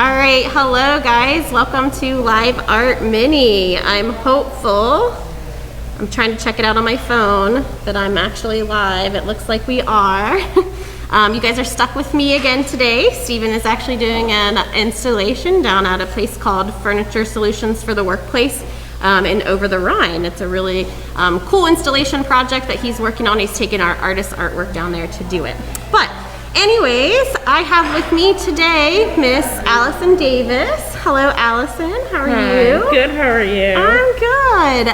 All right, hello guys. Welcome to Live Art Mini. I'm hopeful. I'm trying to check it out on my phone that I'm actually live. It looks like we are. You guys are stuck with me again today. Steven is actually doing an installation down at a place called Furniture Solutions for the Workplace in Over the Rhine. It's a really cool installation project that he's working on. He's taking our artist artwork down there to do it. But anyways, I have with me today Miss Allison Davis. Hello, Allison. How are you? Good. How are you? I'm good.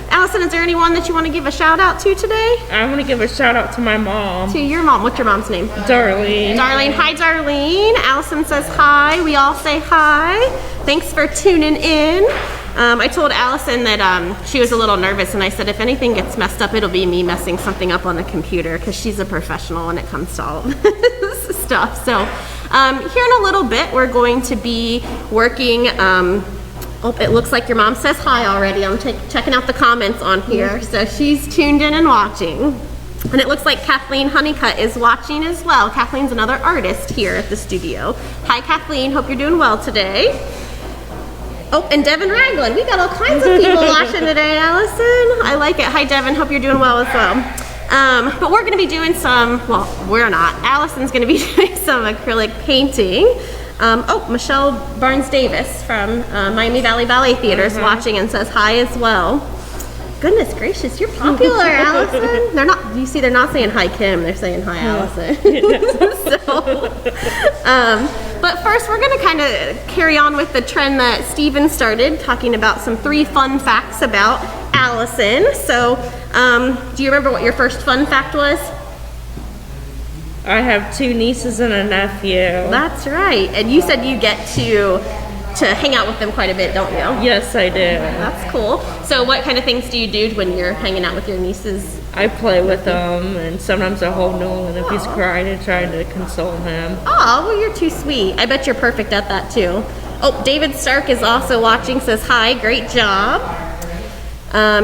Allison, is there anyone that you want to give a shout out to today? I want to give a shout out to my mom. To your mom. What's your mom's name? Darlene. Darlene. Hi, Darlene. Allison says hi. We all say hi. Thanks for tuning in. I told Allison that she was a little nervous, and I said if anything gets messed up, it'll be me messing something up on the computer because she's a professional when it comes to all of this stuff. So here in a little bit, we're going to be working. Oh, it looks like your mom says hi already. I'm checking out the comments on here. So she's tuned in and watching. And it looks like Kathleen Honeycutt is watching as well. Kathleen's another artist here at the studio. Hi, Kathleen. Hope you're doing well today. Oh, and Devin Ragland. We got all kinds of people watching today, Allison. I like it. Hi, Devin. Hope you're doing well as well. But we're going to be doing some, well, we're not. Allison's going to be doing some acrylic painting. Oh, Michelle Barnes-Davis from Miami Valley Ballet Theater is watching and says hi as well. Goodness gracious, you're popular, Allison. They're not, you see, they're not saying hi, Kim. They're saying hi, Allison. But first, we're going to kind of carry on with the trend that Steven started, talking about some 3 fun facts about Allison. So, do you remember what your first fun fact was? I have 2 nieces and a nephew. That's right. And you said you get to hang out with them quite a bit, don't you? Yes, I do. That's cool. So what kind of things do you do when you're hanging out with your nieces? I play with them, and sometimes I hold Nolan if he's crying and trying to console him. Oh, well, you're too sweet. I bet you're perfect at that, too. Oh, David Stark is also watching, says hi, great job.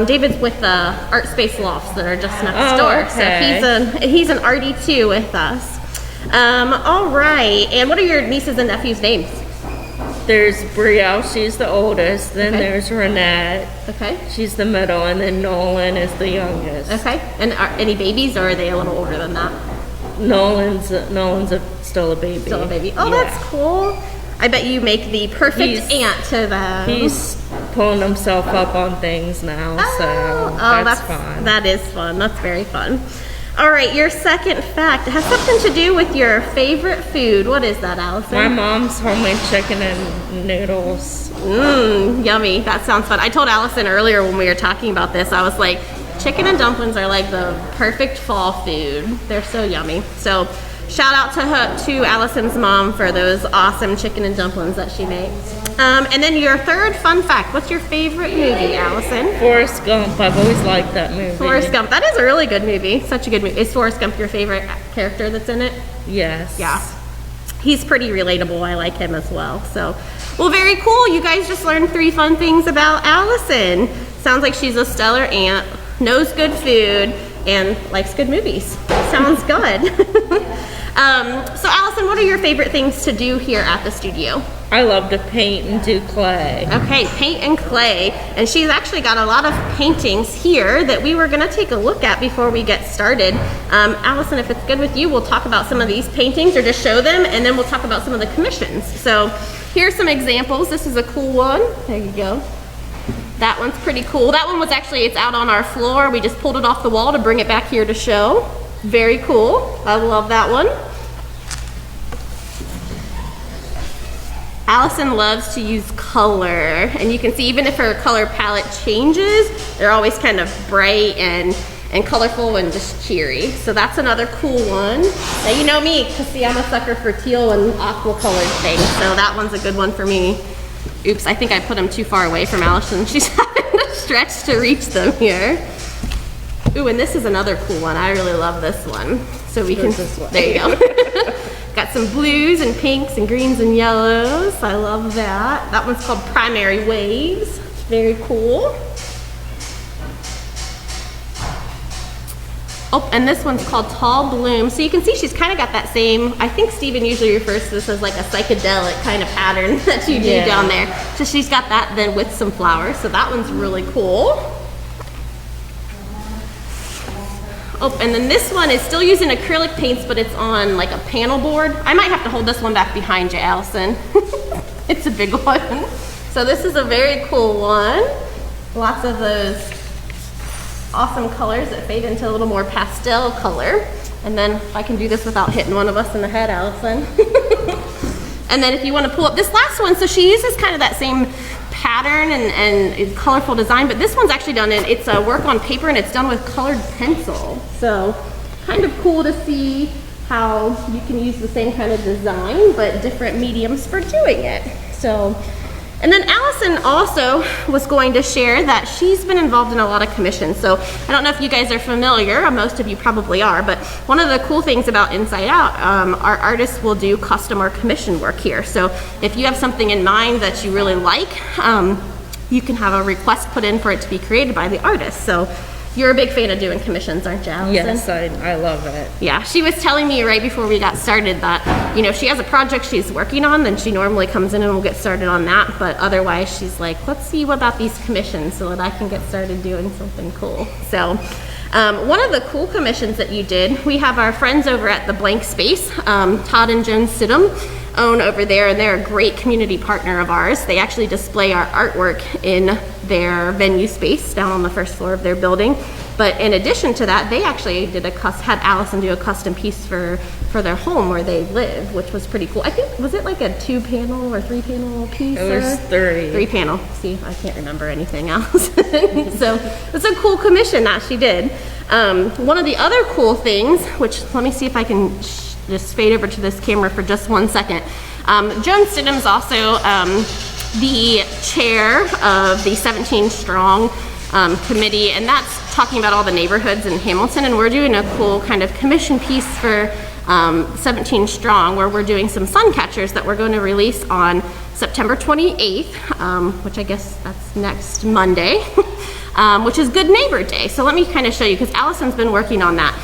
David's with the Art Space Lofts that are just next door. Okay. So he's an arty, too, with us. All right. And what are your nieces and nephews' names? There's Brielle, she's the oldest. Then there's Renette. Okay. She's the middle, and then Nolan is the youngest. Okay. And are any babies, or are they a little older than that? Nolan's still a baby. Still a baby. Oh, yeah. That's cool. I bet you make the perfect aunt to them. He's pulling himself up on things now, so that's fun. That is fun. That's very fun. All right, your second fact has something to do with your favorite food. What is that, Allison? My mom's homemade chicken and noodles. Mmm, yummy. That sounds fun. I told Allison earlier when we were talking about this, I was like, chicken and dumplings are like the perfect fall food. They're so yummy. So shout out to Allison's mom for those awesome chicken and dumplings that she makes. And then your third fun fact. What's your favorite movie, Allison? Forrest Gump. I've always liked that movie. Forrest Gump. That is a really good movie. Such a good movie. Is Forrest Gump your favorite character that's in it? Yes. Yeah. He's pretty relatable. I like him as well. So, well, very cool. You guys just learned 3 fun things about Allison. Sounds like she's a stellar aunt, knows good food, and likes good movies. Sounds good. So Allison, what are your favorite things to do here at the studio? I love to paint and do clay. Okay, paint and clay. And she's actually got a lot of paintings here that we were going to take a look at before we get started. Allison, if it's good with you, we'll talk about some of these paintings or just show them, and then we'll talk about some of the commissions. So here's some examples. This is a cool one. There you go. That one's pretty cool. That one was actually, it's out on our floor. We just pulled it off the wall to bring it back here to show. Very cool. I love that one. Allison loves to use color, and you can see even if her color palette changes, they're always kind of bright and colorful and just cheery. So that's another cool one. Now you know me, because see, I'm a sucker for teal and aqua colored things, so that one's a good one for me. Oops, I think I put them too far away from Allison. She's having to stretch to reach them here. Ooh, and this is another cool one. I really love this one. So we can, there you go. Got some blues and pinks and greens and yellows. I love that. That one's called Primary Waves. Very cool. Oh, and this one's called Tall Bloom. So you can see she's kind of got that same, I think Steven usually refers to this as like a psychedelic kind of pattern that you do down there. So she's got that then with some flowers. So that one's really cool. Oh, and then this one is still using acrylic paints, but it's on like a panel board. I might have to hold this one back behind you, Allison. It's a big one. So this is a very cool one. Lots of those awesome colors that fade into a little more pastel color. And then if I can do this without hitting one of us in the head, Allison. And then if you want to pull up this last one, so she uses kind of that same pattern and colorful design, but this one's actually done in, it's a work on paper and it's done with colored pencil. So kind of cool to see how you can use the same kind of design, but different mediums for doing it. So, and then Allison also was going to share that she's been involved in a lot of commissions. So I don't know if you guys are familiar, most of you probably are, but one of the cool things about Inside Out, our artists will do custom or commission work here. So if you have something in mind that you really like, you can have a request put in for it to be created by the artist. So you're a big fan of doing commissions, aren't you, Allison? Yes, I love it. Yeah, she was telling me right before we got started that, you know, if she has a project she's working on, then she normally comes in and we'll get started on that. But otherwise, she's like, let's see what about these commissions so that I can get started doing something cool. So one of the cool commissions that you did, we have our friends over at the Blank Space, Todd and Joan Sidham own over there, and they're a great community partner of ours. They actually display our artwork in their venue space down on the first floor of their building. But in addition to that, they actually did had Allison do a custom piece for their home where they live, which was pretty cool. I think, was it like a 2-panel or 3-panel piece? It was 3-panel. See, I can't remember anything else. So it's a cool commission that she did. One of the other cool things, which let me see if I can just fade over to this camera for just 1 second. Joan Stidham's also the chair of the 17 Strong committee, and that's talking about all the neighborhoods in Hamilton, and we're doing a cool kind of commission piece for 17 Strong, where we're doing some sun catchers that we're going to release on September 28th, which I guess that's next Monday, which is Good Neighbor Day. So let me kind of show you, because Allison's been working on that.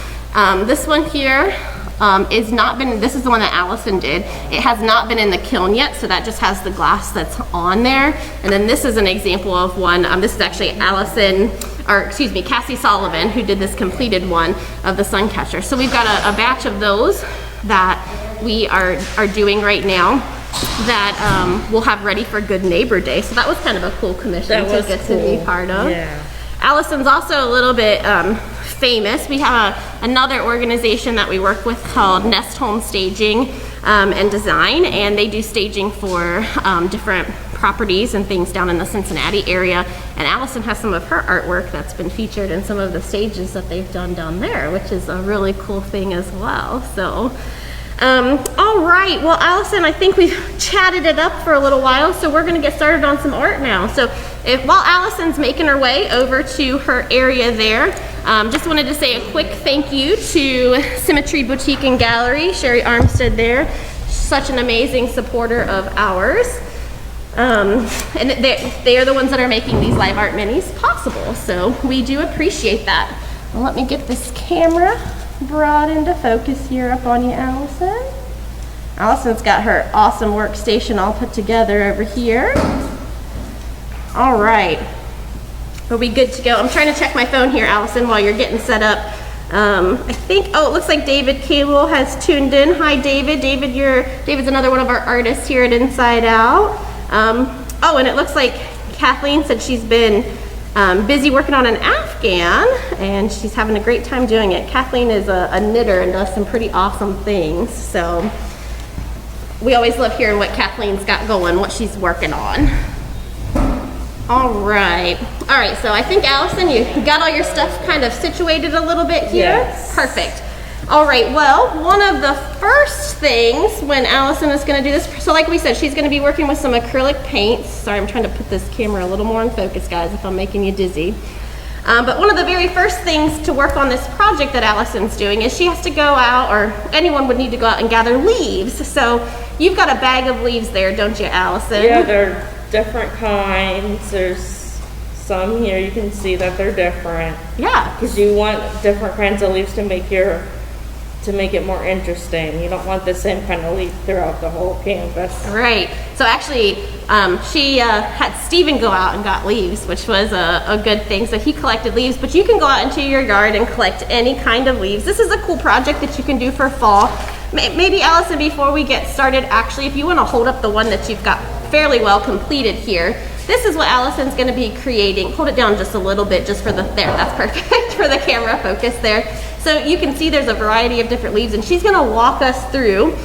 This one here this is the one that Allison did. It has not been in the kiln yet, so that just has the glass that's on there. And then this is an example of one, this is actually Cassie Sullivan, who did this completed one of the sun catcher. So we've got a batch of those that we are doing right now that we'll have ready for Good Neighbor Day. So that was kind of a cool commission to get to be part of. Yeah. Allison's also a little bit famous. We have another organization that we work with called Nest Home Staging and Design, and they do staging for different properties and things down in the Cincinnati area. And Allison has some of her artwork that's been featured in some of the stages that they've done down there, which is a really cool thing as well. So all right, well, Allison, I think we've chatted it up for a little while, so we're gonna get started on some art now. So while Allison's making her way over to her area there, just wanted to say a quick thank you to Symmetry Boutique and Gallery, Sherry Armstead there, such an amazing supporter of ours. And they are the ones that are making these live art minis possible, so we do appreciate that. Well, let me get this camera brought into focus here up on you, Allison. Allison's got her awesome workstation all put together over here. All right, are we good to go? I'm trying to check my phone here, Allison, while you're getting set up. I think, it looks like David Cable has tuned in. Hi, David. David's another one of our artists here at Inside Out. And it looks like Kathleen said she's been busy working on an Afghan, and she's having a great time doing it. Kathleen is a knitter and does some pretty awesome things, so we always love hearing what Kathleen's got going, what she's working on. All right, so I think, Allison, you got all your stuff kind of situated a little bit here? Yes. Perfect. All right, well, one of the first things when Allison is going to do this, so like we said, she's going to be working with some acrylic paints. Sorry, I'm trying to put this camera a little more in focus, guys, if I'm making you dizzy. But one of the very first things to work on this project that Allison's doing is she has to go out, or anyone would need to go out and gather leaves. So you've got a bag of leaves there, don't you, Allison? Yeah, they're different kinds. There's some here you can see that they're different. Yeah. Because you want different kinds of leaves to make it more interesting. You don't want the same kind of leaf throughout the whole canvas. Right. So actually, she had Steven go out and got leaves, which was a good thing. So he collected leaves, but you can go out into your yard and collect any kind of leaves. This is a cool project that you can do for fall. Maybe, Allison, before we get started, actually, if you want to hold up the one that you've got fairly well completed here, this is what Allison's going to be creating. Hold it down just a little bit, just for there, that's perfect, for the camera focus there. So you can see there's a variety of different leaves, and she's going to walk us through,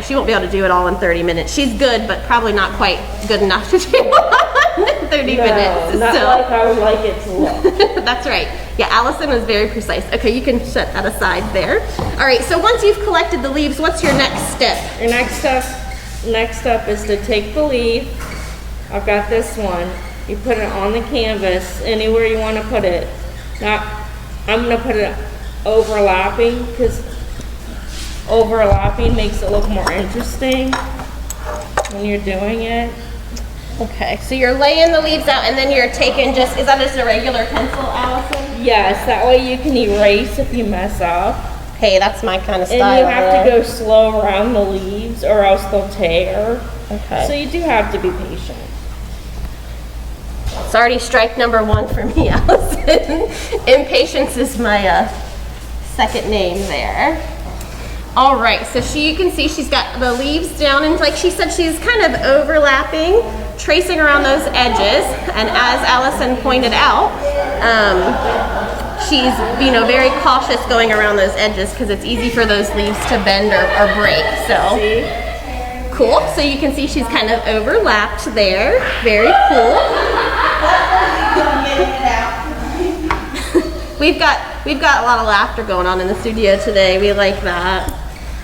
she won't be able to do it all in 30 minutes. She's good, but probably not quite good enough to do it in 30 minutes. Not so. Like I would like it to look. That's right. Yeah, Allison was very precise. Okay, you can set that aside there. All right, so once you've collected the leaves, what's your next step? Your next step is to take the leaf. I've got this one. You put it on the canvas, anywhere you want to put it. Now, I'm going to put it overlapping, because overlapping makes it look more interesting when you're doing it. Okay, so you're laying the leaves out and then you're taking is that just a regular pencil, Allison? Yes, that way you can erase if you mess up. Hey, that's my kind of style. And you have to go slow around the leaves or else they'll tear. Okay. So you do have to be patient. It's already strike number 1 for me, Allison. Impatience is my second name there. All right, so you can see she's got the leaves down, and like she said, she's kind of overlapping, tracing around those edges. And as Allison pointed out, she's very cautious going around those edges because it's easy for those leaves to bend or break. So cool. So you can see she's kind of overlapped there. Very cool. We've got a lot of laughter going on in the studio today. We like that.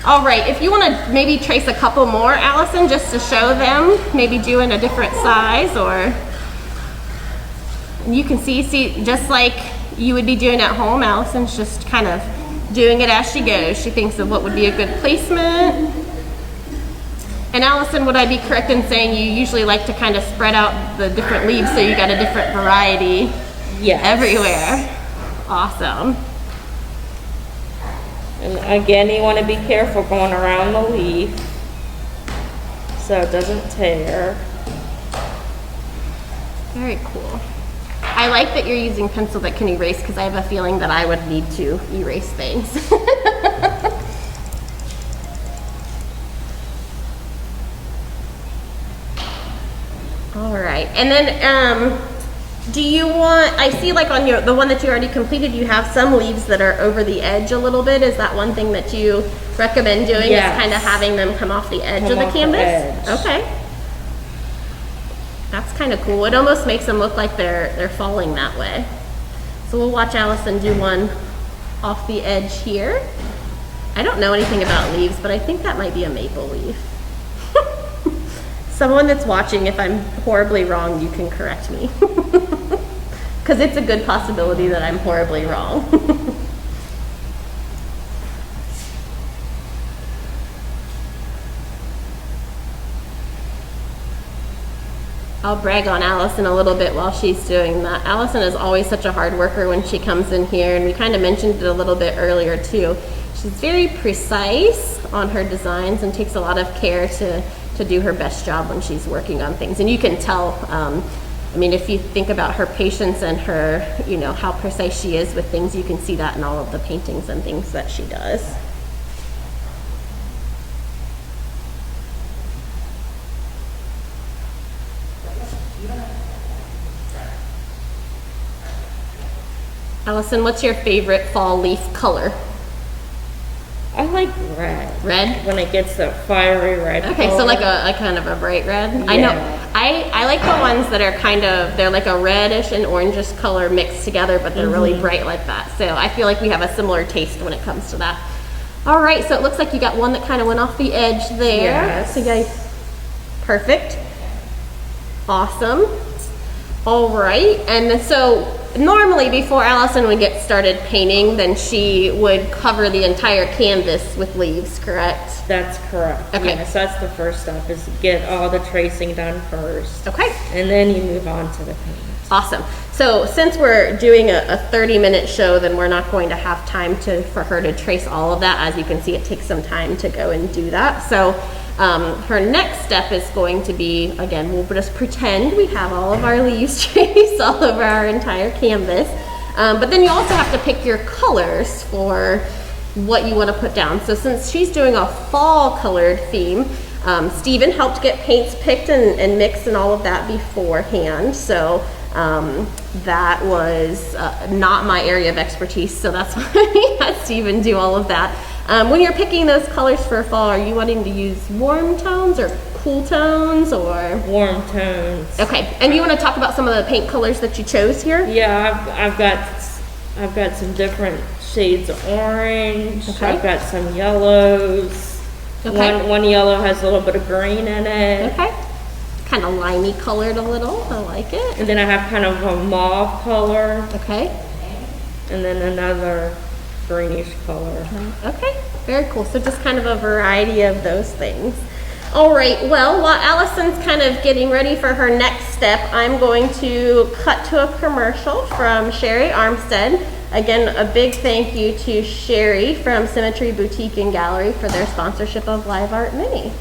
All right, if you want to maybe trace a couple more, Allison, just to show them, maybe doing a different size, or you can see just like you would be doing at home, Allison's just kind of doing it as she goes. She thinks of what would be a good placement. And Allison, would I be correct in saying you usually like to kind of spread out the different leaves so you got a different variety everywhere? Awesome. And again, you want to be careful going around the leaf so it doesn't tear. Very cool. I like that you're using pencil that can erase, because I have a feeling that I would need to erase things. All right, and then do you want, I see like on the one that you already completed, you have some leaves that are over the edge a little bit. Is that one thing that you recommend doing? Yes. Is kind of having them come off the edge of the canvas? Okay. That's kind of cool. It almost makes them look like they're falling that way. So we'll watch Allison do one off the edge here. I don't know anything about leaves, but I think that might be a maple leaf. Someone that's watching, if I'm horribly wrong, you can correct me. Because it's a good possibility that I'm horribly wrong. I'll brag on Allison a little bit while she's doing that. Allison is always such a hard worker when she comes in here, and we kind of mentioned it a little bit earlier too. She's very precise on her designs and takes a lot of care to do her best job when she's working on things. And you can tell, I mean, if you think about her patience and her, how precise she is with things, you can see that in all of the paintings and things that she does. Allison, what's your favorite fall leaf color? I like red. Red? When it gets that fiery red Okay, color. so like a kind of a bright red? Yeah. I know. I like the ones that are they're like a reddish and orangish color mixed together, but they're really bright like that. So I feel like we have a similar taste when it comes to that. All right, so it looks like you got one that kind of went off the edge there. Yes. So you guys, perfect. Awesome. All right, and so normally before Allison would get started painting, then she would cover the entire canvas with leaves, correct? That's correct. Okay. Yes, that's the first step, is get all the tracing done first. Okay. And then you move on to the paint. Awesome. So since we're doing a 30-minute show, then we're not going to have time for her to trace all of that. As you can see, it takes some time to go and do that. So her next step is going to be, again, we'll just pretend we have all of our leaves traced all over our entire canvas. But then you also have to pick your colors for what you want to put down. So since she's doing a fall colored theme, Stephen helped get paints picked and mixed and all of that beforehand. So that was not my area of expertise, so that's why we had Stephen do all of that. When you're picking those colors for fall, are you wanting to use warm tones or cool tones or? Warm tones. Okay, and you want to talk about some of the paint colors that you chose here? Yeah, I've got some different shades of orange. Okay. I've got some yellows. Okay. One yellow has a little bit of green in it. Okay. Kind of limey colored a little. I like it. And then I have kind of a mauve color. Okay. And then another greenish color. Okay, very cool. So just kind of a variety of those things. All right, well, while Allison's kind of getting ready for her next step, I'm going to cut to a commercial from Sherry Armstead. Again, a big thank you to Sherry from Symmetry Boutique and Gallery for their sponsorship of Live Art Mini.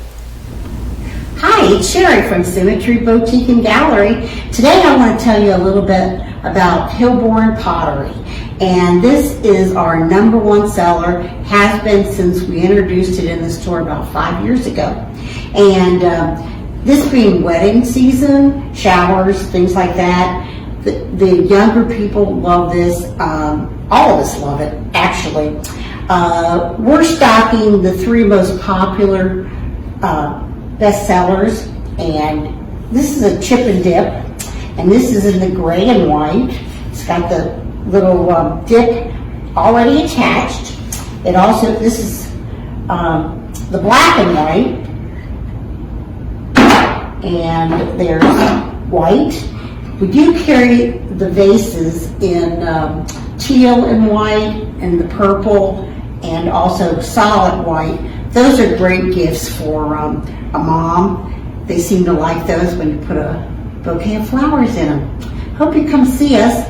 Hi, it's Sherry from Symmetry Boutique and Gallery. Today I want to tell you a little bit about Hillborn Pottery. And this is our #1 seller, has been since we introduced it in the store about 5 years ago. And this being wedding season, showers, things like that, the younger people love this. All of us love it, actually. We're stocking the 3 most popular best sellers, and this is a chip and dip, and this is in the gray and white. It's got the little dip already attached. It also, this is the black and white, and there's white. We do carry the vases in teal and white, and the purple, and also solid white. Those are great gifts for a mom. They seem to like those when you put a bouquet of flowers in them. Hope you come see us.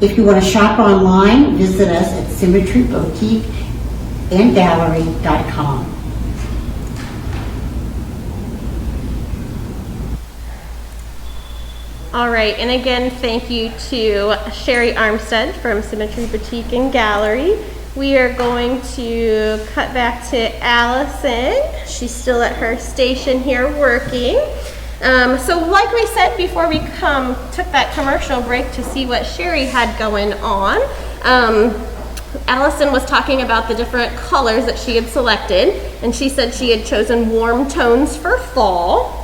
If you want to shop online, visit us at symmetryboutiqueandgallery.com. All right, and again, thank you to Sherry Armstead from Symmetry Boutique and Gallery. We are going to cut back to Allison. She's still at her station here working. So like we said before we took that commercial break to see what Sherry had going on, Allison was talking about the different colors that she had selected, and she said she had chosen warm tones for fall.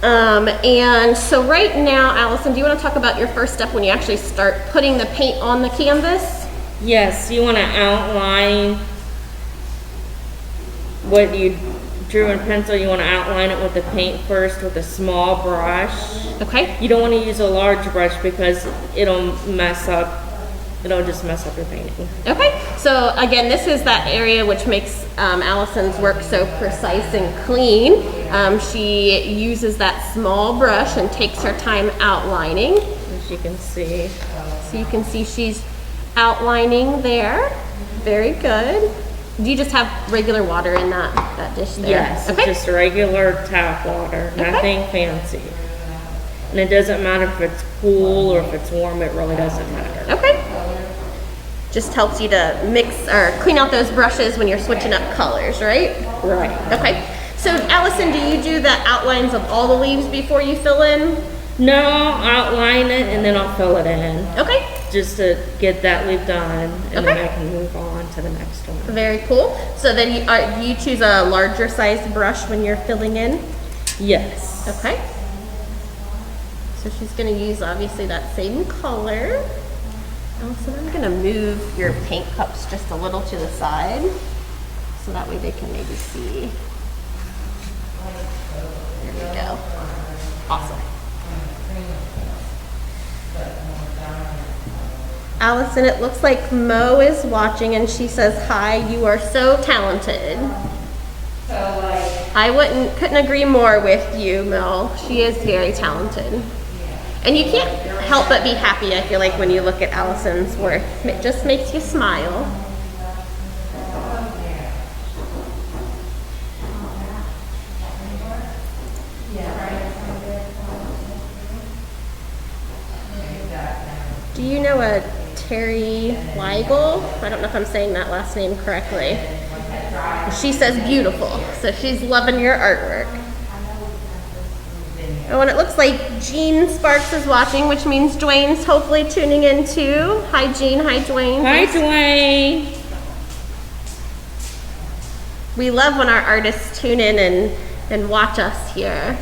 And so right now, Allison, do you want to talk about your first step when you actually start putting the paint on the canvas? Yes, you want to outline what you drew in pencil. You want to outline it with the paint first with a small brush. Okay. You don't want to use a large brush because it'll just mess up your painting. Okay, so again, this is that area which makes Allison's work so precise and clean. She uses that small brush and takes her time outlining. As you can see. So you can see she's outlining there. Very good. Do you just have regular water in that dish there? Yes, okay. It's just regular tap water, nothing fancy. And it doesn't matter if it's cool or if it's warm, it really doesn't matter. Okay. Just helps you to mix or clean out those brushes when you're switching up colors, right? Right. Okay. So Allison, do you do the outlines of all the leaves before you fill in? No, I'll outline it and then I'll fill it in. Okay. Just to get that leaf done, and Okay. then I can move on to the next one. Very cool. So then you choose a larger size brush when you're filling in? Yes. Okay. So she's going to use obviously that same color. So I'm going to move your paint cups just a little to the side so that way they can maybe see. There we go. Awesome. Allison, it looks like Mo is watching and she says, "Hi, you are so talented." I couldn't agree more with you, Mo. She is very talented. And you can't help but be happy, I feel like, when you look at Allison's work. It just makes you smile. Do you know a Terry Weigel? I don't know if I'm saying that last name correctly. She says beautiful, so she's loving your artwork. Oh, and it looks like Jean Sparks is watching, which means Dwayne's hopefully tuning in too. Hi, Jean. Hi, Dwayne. Hi, Dwayne. We love when our artists tune in and watch us here.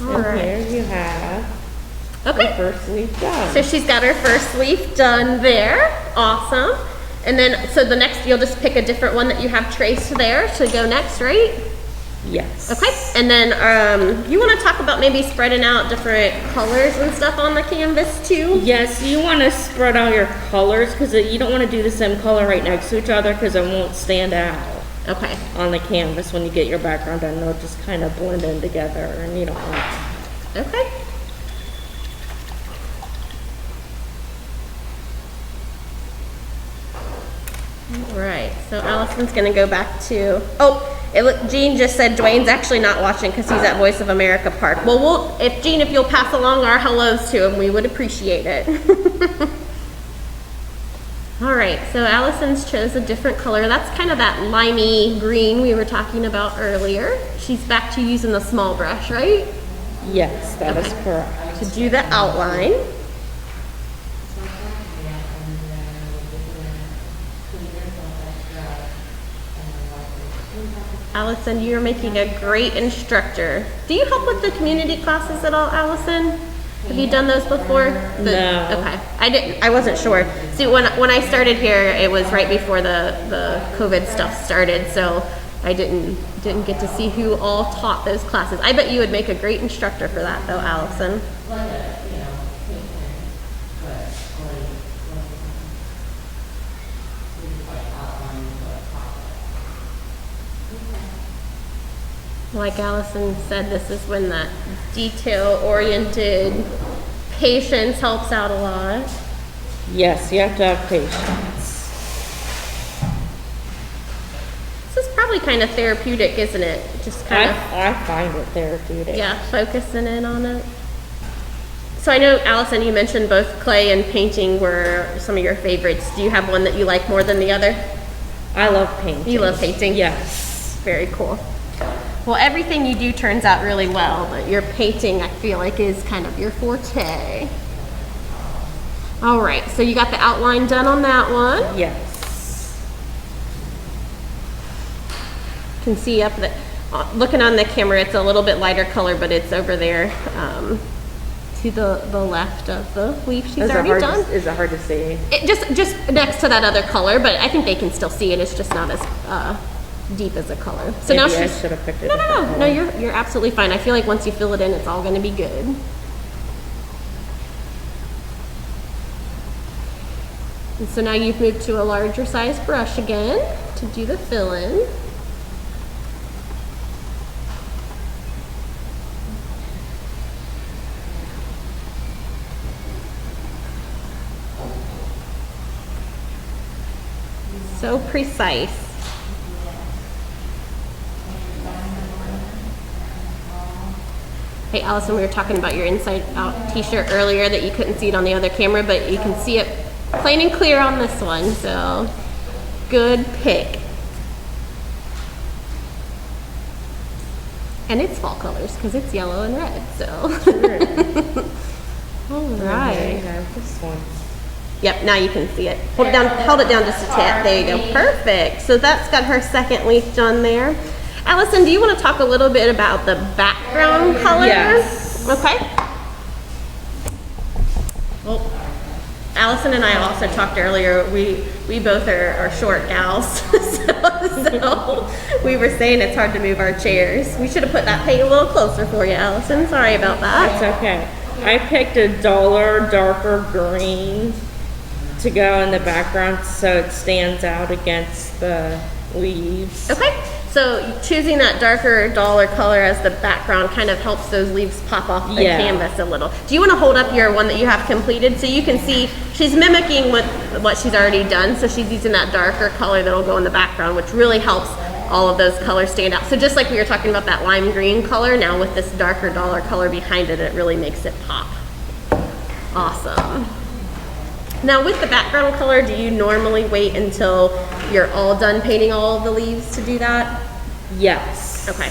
All And right. here you have Okay. the first leaf done. So she's got her first leaf done there. Awesome. And then, so the next, you'll just pick a different one that you have traced there to go next, right? Yes. Okay. And then you want to talk about maybe spreading out different colors and stuff on the canvas too? Yes, you want to spread out your colors because you don't want to do the same color right next to each other because it won't stand out Okay. on the canvas when you get your background done. They'll just kind of blend in together and you don't want that. Okay. All right, so Allison's gonna go back to, Jean just said Dwayne's actually not watching because he's at Voice of America Park. Well, Jean, if you'll pass along our hellos to him, we would appreciate it. All right, so Allison's chose a different color. That's kind of that limey green we were talking about earlier. She's back to using the small brush, right? Yes, that is correct. To do the outline. Allison, you're making a great instructor. Do you help with the community classes at all, Allison? Have you done those before? No. Okay, I wasn't sure. See, when I started here, it was right before the COVID stuff started, so I didn't get to see who all taught those classes. I bet you would make a great instructor for that, though, Allison. Like Allison said, this is when that detail-oriented patience helps out a lot. Yes, you have to have patience. This is probably kind of therapeutic, isn't it? Just kind of, I find it therapeutic. yeah, focusing in on it. So I know, Allison, you mentioned both clay and painting were some of your favorites. Do you have one that you like more than the other? I love painting. You love painting? Yes. Very cool. Well, everything you do turns out really well, but your painting, I feel like, is kind of your forte. All right, so you got the outline done on that one. Yes. You can see up the, looking on the camera, it's a little bit lighter color, but it's over there to the left of the leaf she's already done. Is it hard to see? It just next to that other color, but I think they can still see it. It's just not as deep as a color. So Maybe now I she's, should have picked it. no, you're absolutely fine. I feel like once you fill it in, it's all going to be good. And so now you've moved to a larger size brush again to do the fill-in. So precise. Hey Allison, we were talking about your Inside Out t-shirt earlier that you couldn't see it on the other camera, but you can see it plain and clear on this one, so good pick. And it's fall colors because it's yellow and red, so. All right. I have this one. Yep, now you can see it. Hold it down just a tad. There you go. Perfect. So that's got her second leaf done there. Allison, do you want to talk a little bit about the background color? Yes. Okay. Well, Allison and I also talked earlier. We both are short gals, so we were saying it's hard to move our chairs. We should have put that paint a little closer for you, Allison. Sorry about that. That's okay. I picked a duller, darker green to go in the background so it stands out against the leaves. Okay. So choosing that darker, duller color as the background kind of helps those leaves pop off the canvas a little. Do you want to hold up your one that you have completed so you can see she's mimicking what she's already done. So she's using that darker color that'll go in the background, which really helps all of those colors stand out. So just like we were talking about that lime green color, now with this darker, duller color behind it, it really makes it pop. Awesome. Now with the background color, do you normally wait until you're all done painting all of the leaves to do that? Yes. Okay.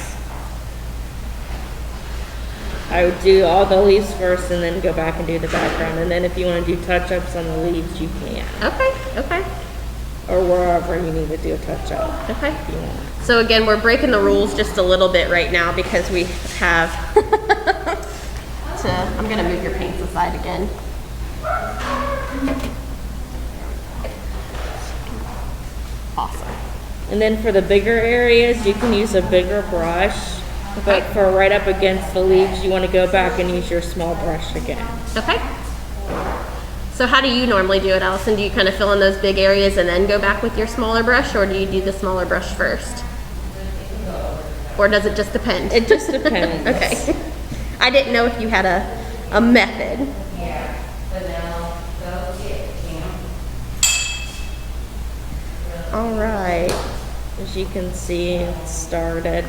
I would do all the leaves first and then go back and do the background. And then if you want to do touch-ups on the leaves, you can. Okay. Or wherever you need to do a touch-up. Okay. If you want. So again, we're breaking the rules just a little bit right now because we have I'm gonna move your paints aside again. Awesome. And then for the bigger areas, you can use a bigger brush. Okay. But for right up against the leaves, you want to go back and use your small brush again. Okay. So how do you normally do it, Allison? Do you kind of fill in those big areas and then go back with your smaller brush, or do you do the smaller brush first? Or does it just depend? It just depends. Okay. I didn't know if you had a method. All right. As you can see, it started.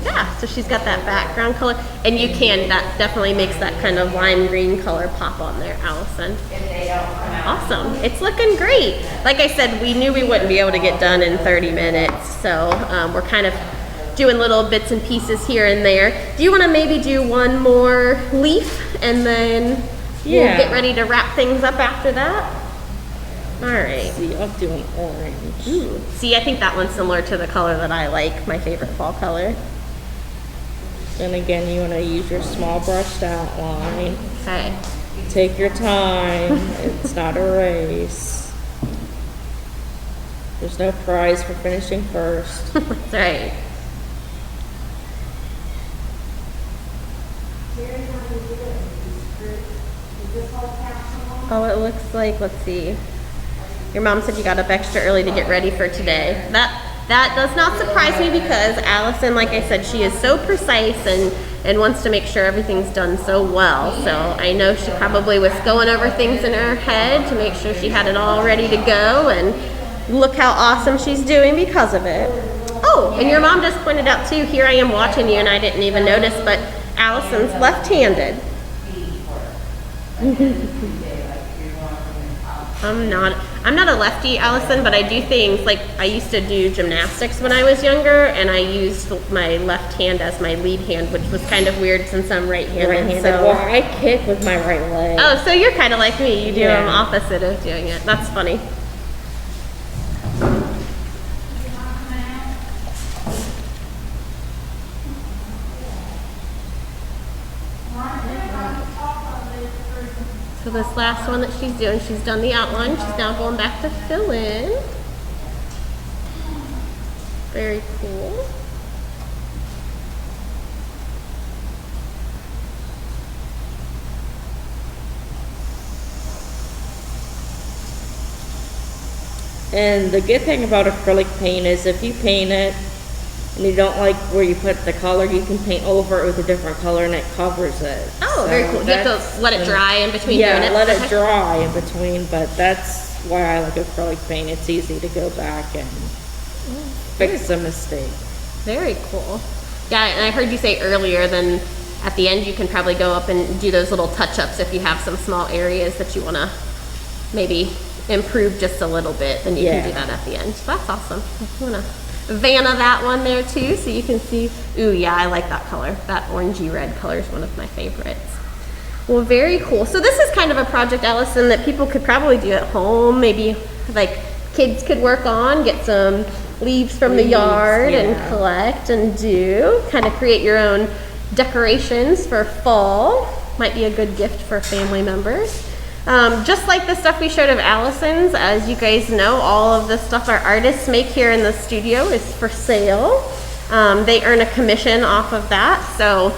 Yeah, so she's got that background color, and that definitely makes that kind of lime green color pop on there, Allison. Awesome. It's looking great. Like I said, we knew we wouldn't be able to get done in 30 minutes, so we're kind of doing little bits and pieces here and there. Do you want to maybe do one more leaf, and then we'll get ready to wrap things up after that? All right. See, I'll do an orange. Ooh. See, I think that one's similar to the color that I like, my favorite fall color. And again, you want to use your small brush to outline. Okay. Take your time. It's not a race. There's no prize for finishing first. That's right. Oh, it looks like, let's see. Your mom said you got up extra early to get ready for today. That does not surprise me because Allison, like I said, she is so precise and wants to make sure everything's done so well. So I know she probably was going over things in her head to make sure she had it all ready to go, and look how awesome she's doing because of it. Oh, and your mom just pointed out too, here I am watching you and I didn't even notice, but Allison's left-handed. I'm not a lefty, Allison, but I do things like I used to do gymnastics when I was younger, and I used my left hand as my lead hand, which was kind of weird since I'm right-handed. Right-handed. So. Well, I kick with my right leg. Oh, so you're kind of like me. You do them opposite of doing it. That's funny. So this last one that she's doing, she's done the outline. She's now going back to fill in. Very cool. And the good thing about acrylic paint is if you paint it and you don't like where you put the color, you can paint over it with a different color and it covers it. Oh, very cool. You have to let it dry in between doing it? Yeah, let it dry in between, but that's why I like acrylic paint. It's easy to go back and fix a mistake. Very cool. Yeah, and I heard you say earlier, then at the end you can probably go up and do those little touch-ups if you have some small areas that you want to maybe improve just a little bit, then you can do that at the end. So that's awesome. I'm going to Vanna that one there too, so you can see. Ooh, yeah, I like that color. That orangey red color is one of my favorites. Well, very cool. So this is kind of a project, Allison, that people could probably do at home. Maybe like kids could work on, get some leaves from the yard and collect and do. Kind of create your own decorations for fall. Might be a good gift for family members. Just like the stuff we showed of Allison's, as you guys know, all of the stuff our artists make here in the studio is for sale. They earn a commission off of that. So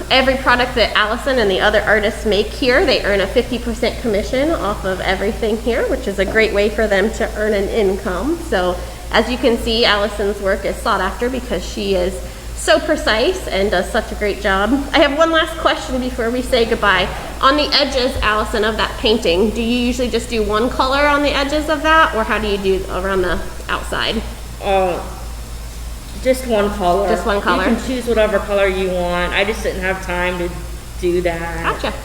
every product that Allison and the other artists make here, they earn a 50% commission off of everything here, which is a great way for them to earn an income. So as you can see, Allison's work is sought after because she is so precise and does such a great job. I have one last question before we say goodbye. On the edges, Allison, of that painting, do you usually just do one color on the edges of that, or how do you do around the outside? Just one color. Just one color. You can choose whatever color you want. I just didn't have time to do that. Gotcha.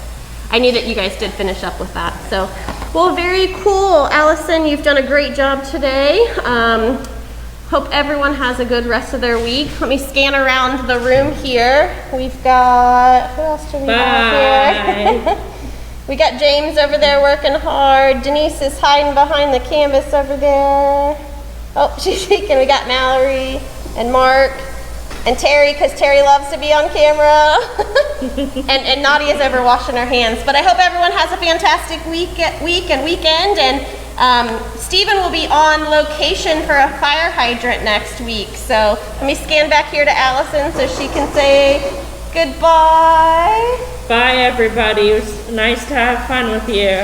I knew that you guys did finish up with that. So, well, very cool. Allison, you've done a great job today. Hope everyone has a good rest of their week. Let me scan around the room here. We've got, who else do we have here? We got James over there working hard. Denise is hiding behind the canvas over there. Oh, she's shaking. We got Mallory and Mark and Terry, because Terry loves to be on camera. and Nadia's over washing her hands. But I hope everyone has a fantastic week and weekend. And Stephen will be on location for a fire hydrant next week. So let me scan back here to Allison so she can say goodbye. Bye, everybody. It was nice to have fun with you.